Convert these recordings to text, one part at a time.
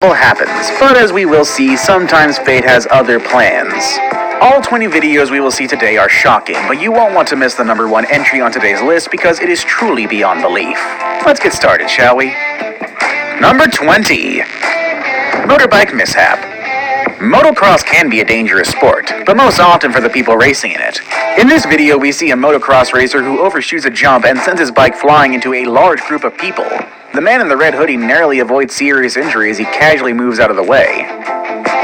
Happens, but as we will see, sometimes fate has other plans. All 20 videos we will see today are shocking, but you won't want to miss the number 1 entry on today's list because it is truly beyond belief. Let's get started, shall we? Number 20. Motorbike mishap. Motocross can be a dangerous sport, but most often for the people racing in it. In this video, we see a motocross racer who overshoots a jump and sends his bike flying into a large group of people. The man in the red hoodie narrowly avoids serious injury as he casually moves out of the way.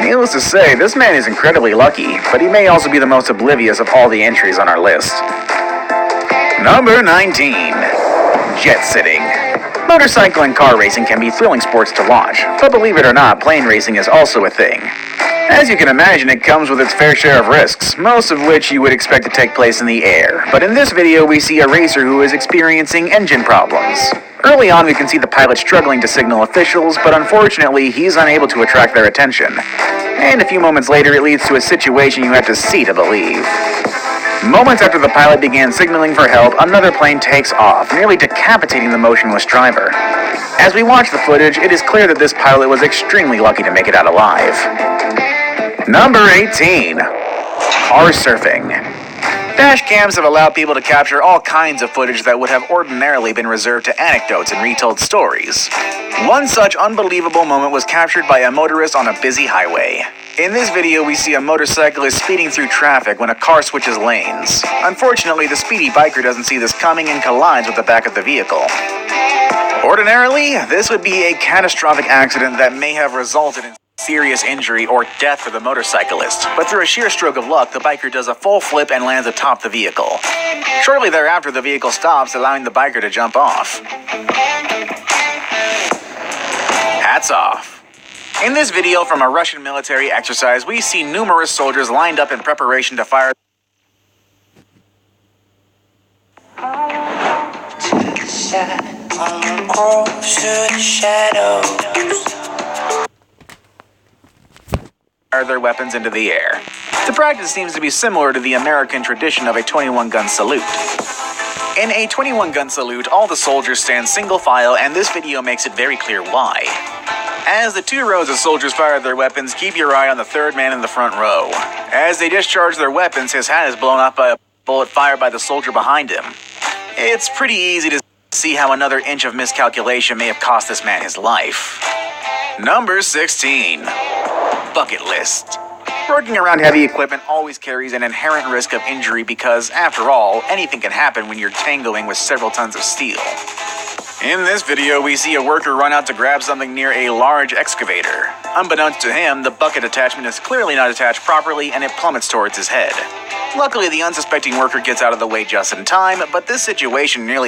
Needless to say, this man is incredibly lucky, but he may also be the most oblivious of all the entries on our list. Number 19. Jet sitting. Motorcycle and car racing can be thrilling sports to watch, but believe it or not, plane racing is also a thing. As you can imagine, it comes with its fair share of risks, most of which you would expect to take place in the air. But in this video, we see a racer who is experiencing engine problems. Early on, we can see the pilot struggling to signal officials, but unfortunately, he's unable to attract their attention. And a few moments later, it leads to a situation you have to see to believe. Moments after the pilot began signaling for help, another plane takes off, nearly decapitating the motionless driver. As we watch the footage, it is clear that this pilot was extremely lucky to make it out alive. Number 18. Car surfing. Dash cams have allowed people to capture all kinds of footage that would have ordinarily been reserved to anecdotes and retold stories. One such unbelievable moment was captured by a motorist on a busy highway. In this video, we see a motorcyclist speeding through traffic when a car switches lanes. Unfortunately, the speedy biker doesn't see this coming and collides with the back of the vehicle. Ordinarily, this would be a catastrophic accident that may have resulted in serious injury or death for the motorcyclist, but through a sheer stroke of luck, the biker does a full flip and lands atop the vehicle. Shortly thereafter, the vehicle stops, allowing the biker to jump off. Hats off. In this video from a Russian military exercise, we see numerous soldiers lined up in preparation to fire their weapons into the air. The practice seems to be similar to the American tradition of a 21-gun salute. In a 21-gun salute, all the soldiers stand single file, and this video makes it very clear why. As the 2 rows of soldiers fire their weapons, keep your eye on the 3rd man in the front row. As they discharge their weapons, his hat is blown up by a bullet fired by the soldier behind him. It's pretty easy to see how another inch of miscalculation may have cost this man his life. Number 16. Bucket list. Working around heavy equipment always carries an inherent risk of injury because, after all, anything can happen when you're tangoing with several tons of steel. In this video, we see a worker run out to grab something near a large excavator. Unbeknownst to him, the bucket attachment is clearly not attached properly and it plummets towards his head. Luckily, the unsuspecting worker gets out of the way just in time, but this situation nearly